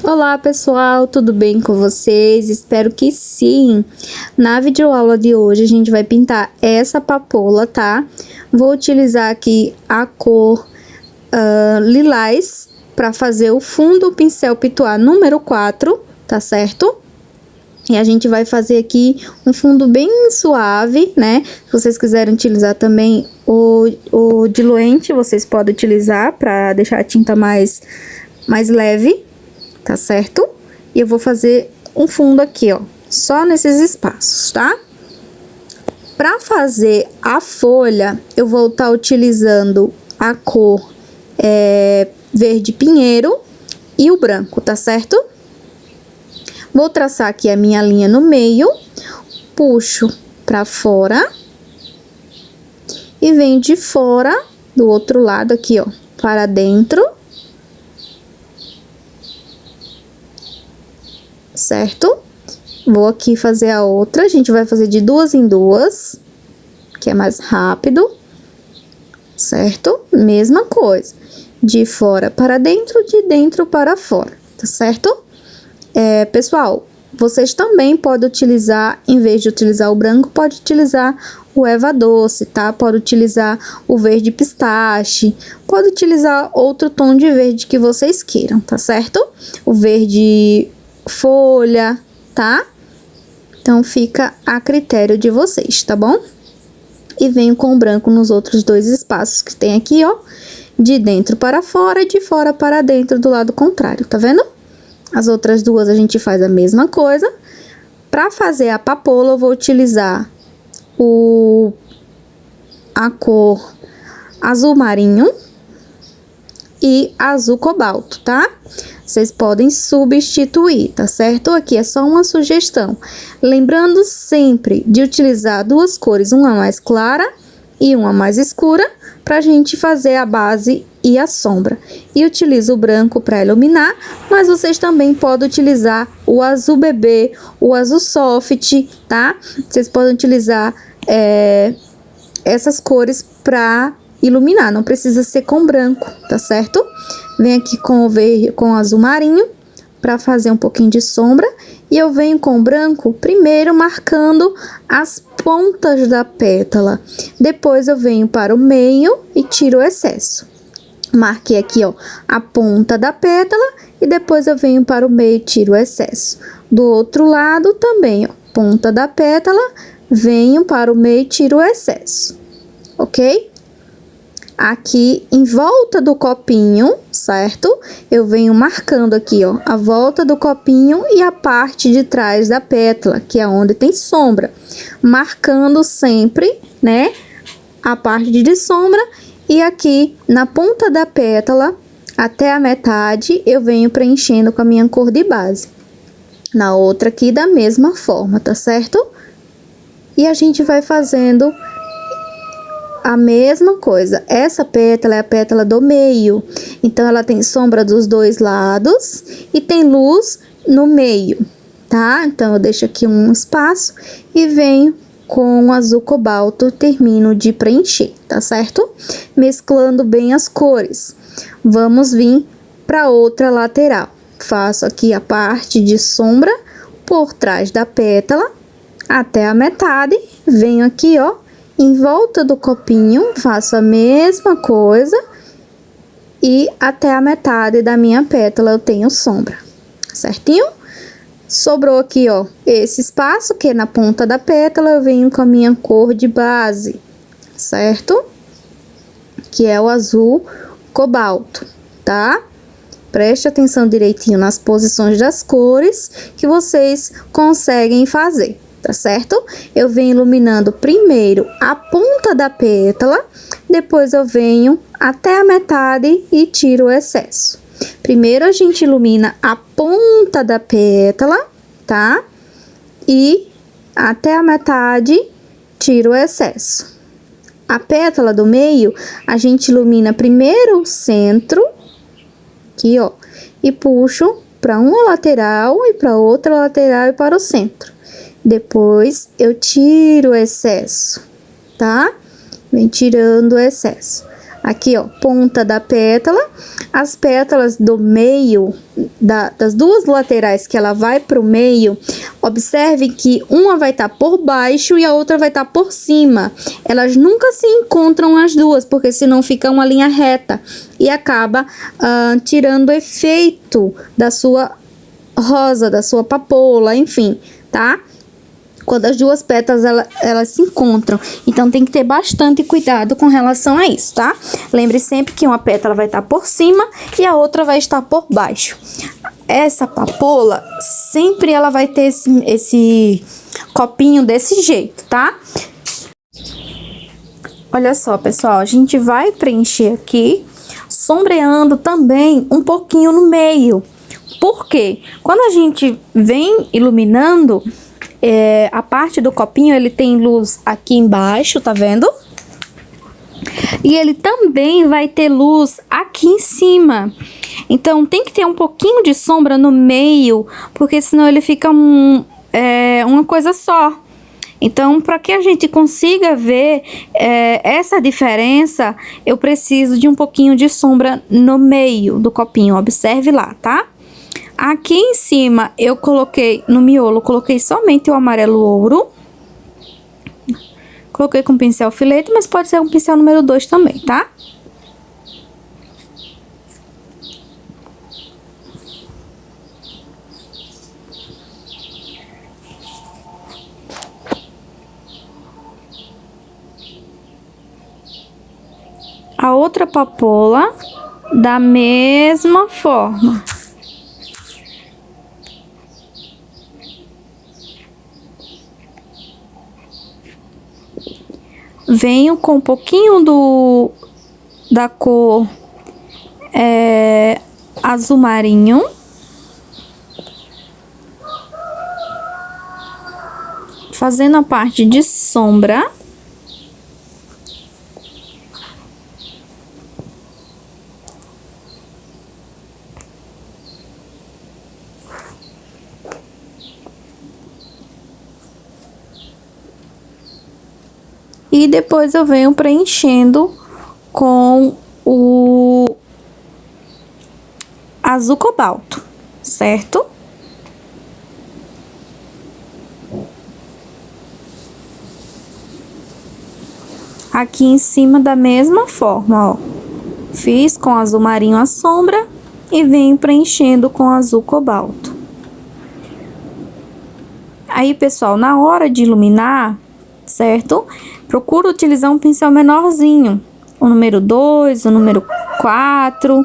Olá pessoal, tudo bem com vocês? Espero que sim! Na videoaula de hoje a gente vai pintar essa papoula, tá? Vou utilizar aqui a cor lilás para fazer o fundo pincel pituá número 4, tá certo? E a gente vai fazer aqui um fundo bem suave, né? Se vocês quiserem utilizar também o diluente, vocês podem utilizar para deixar a tinta mais leve, tá certo? E eu vou fazer um fundo aqui, ó, só nesses espaços, tá? Para fazer a folha, eu vou estar utilizando a cor verde pinheiro e o branco, tá certo? Vou traçar aqui a minha linha no meio, puxo pra fora e venho de fora, do outro lado aqui, ó, para dentro. Certo? Vou aqui fazer a outra, a gente vai fazer de duas em duas, que é mais rápido, certo? Mesma coisa, de fora para dentro, de dentro para fora, tá certo? Pessoal, vocês também podem utilizar, em vez de utilizar o branco, pode utilizar o Eva Doce, tá? Pode utilizar o verde pistache, pode utilizar outro tom de verde que vocês queiram, tá certo? O verde folha, tá? Então, fica a critério de vocês, tá bom? E venho com o branco nos outros dois espaços que tem aqui, ó. De dentro para fora e de fora para dentro do lado contrário, tá vendo? As outras duas a gente faz a mesma coisa. Para fazer a papoula, eu vou utilizar a cor azul marinho e azul cobalto, tá? Vocês podem substituir, tá certo? Aqui é só uma sugestão. Lembrando sempre de utilizar duas cores, uma mais clara e uma mais escura, pra gente fazer a base e a sombra. E utilizo o branco para iluminar, mas vocês também podem utilizar o azul bebê, o azul soft, tá? Vocês podem utilizar essas cores para iluminar, não precisa ser com branco, tá certo? Venho aqui com o verde, com o azul marinho, para fazer um pouquinho de sombra. E eu venho com o branco, primeiro marcando as pontas da pétala. Depois eu venho para o meio e tiro o excesso. Marquei aqui, ó, a ponta da pétala e depois eu venho para o meio e tiro o excesso. Do outro lado também, ó, ponta da pétala, venho para o meio e tiro o excesso, ok? Aqui em volta do copinho, certo? Eu venho marcando aqui, ó, a volta do copinho e a parte de trás da pétala, que é onde tem sombra. Marcando sempre, né, a parte de sombra. E aqui na ponta da pétala, até a metade, eu venho preenchendo com a minha cor de base. Na outra aqui, da mesma forma, tá certo? E a gente vai fazendo a mesma coisa. Essa pétala é a pétala do meio, então ela tem sombra dos dois lados e tem luz no meio, tá? Então eu deixo aqui um espaço e venho com o azul cobalto, termino de preencher, tá certo? Mesclando bem as cores. Vamos vir para outra lateral. Faço aqui a parte de sombra por trás da pétala até a metade, venho aqui, ó, em volta do copinho, faço a mesma coisa e até a metade da minha pétala eu tenho sombra, certinho? Sobrou aqui, ó, esse espaço que é na ponta da pétala, eu venho com a minha cor de base, certo? Que é o azul cobalto, tá? Preste atenção direitinho nas posições das cores que vocês conseguem fazer, tá certo? Eu venho iluminando primeiro a ponta da pétala, depois eu venho até a metade e tiro o excesso. Primeiro a gente ilumina a ponta da pétala, tá? E até a metade tiro o excesso. A pétala do meio, a gente ilumina primeiro o centro, aqui, ó, e puxo para uma lateral e para outra lateral e para o centro. Depois, eu tiro o excesso, tá? Vem tirando o excesso. Aqui, ó, ponta da pétala. As pétalas do meio, das duas laterais que ela vai pro meio, observe que uma vai estar por baixo e a outra vai estar por cima. Elas nunca se encontram as duas, porque senão fica uma linha reta e acaba tirando o efeito da sua rosa, da sua papoula, enfim, tá? Quando as duas pétalas elas se encontram. Então, tem que ter bastante cuidado com relação a isso, tá? Lembre sempre que uma pétala vai estar por cima e a outra vai estar por baixo. Essa papoula, sempre ela vai ter esse copinho desse jeito, tá? Olha só, pessoal, a gente vai preencher aqui, sombreando também um pouquinho no meio. Por quê? Quando a gente vem iluminando... a parte do copinho, ele tem luz aqui embaixo, tá vendo? E ele também vai ter luz aqui em cima. Então, tem que ter um pouquinho de sombra no meio, porque senão ele fica uma coisa só. Então, para que a gente consiga ver essa diferença, eu preciso de um pouquinho de sombra no meio do copinho. Observe lá, tá? Aqui em cima, eu coloquei, no miolo, coloquei somente o amarelo ouro. Coloquei com pincel filete, mas pode ser um pincel número 2 também, tá? A outra papoula, da mesma forma. Venho com um pouquinho da cor azul marinho. Fazendo a parte de sombra. E depois eu venho preenchendo com o azul cobalto, certo? Aqui em cima da mesma forma, ó. Fiz com azul marinho a sombra e venho preenchendo com azul cobalto. Aí, pessoal, na hora de iluminar, certo? Procura utilizar um pincel menorzinho, o número 2, o número 4,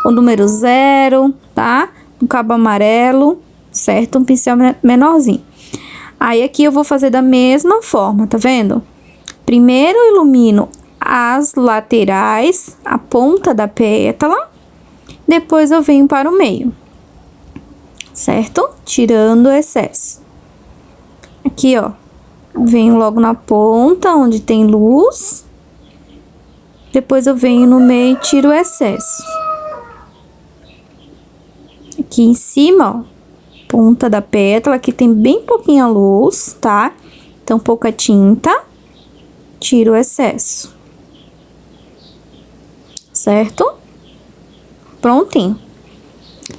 o número 0, tá? Um cabo amarelo, certo? Um pincel menorzinho. Aí, aqui eu vou fazer da mesma forma, tá vendo? Primeiro eu ilumino as laterais, a ponta da pétala, depois eu venho para o meio, certo? Tirando o excesso. Aqui, ó. Venho logo na ponta, onde tem luz. Depois eu venho no meio e tiro o excesso. Aqui em cima, ó, ponta da pétala, aqui tem bem pouquinha luz, tá? Então, pouca tinta. Tiro o excesso. Certo? Prontinho.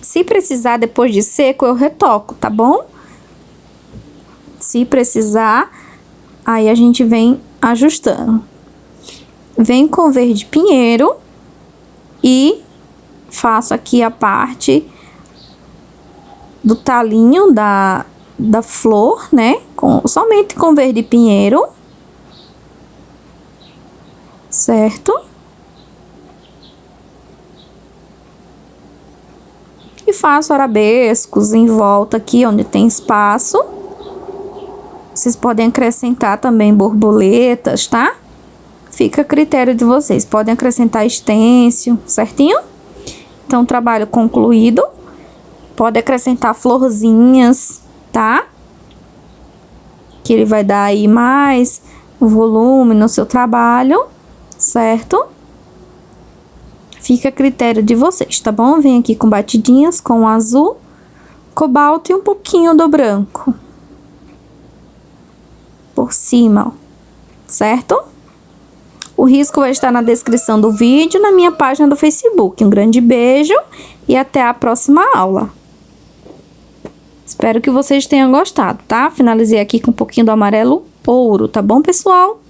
Se precisar, depois de seco, eu retoco, tá bom? Se precisar... Aí, a gente vem ajustando. Venho com verde pinheiro e faço aqui a parte do talinho da flor, né? Somente com verde pinheiro. Certo? E faço arabescos em volta aqui, onde tem espaço. Vocês podem acrescentar também borboletas, tá? Fica a critério de vocês. Podem acrescentar estêncil, certinho? Então, trabalho concluído. Pode acrescentar florzinhas, tá? Que ele vai dar aí mais volume no seu trabalho, certo? Fica a critério de vocês, tá bom? Vem aqui com batidinhas com o azul, cobalto e um pouquinho do branco. Por cima, ó, certo? O risco vai estar na descrição do vídeo, na minha página do Facebook. Um grande beijo e até a próxima aula. Espero que vocês tenham gostado, tá? Finalizei aqui com um pouquinho do amarelo ouro, tá bom, pessoal?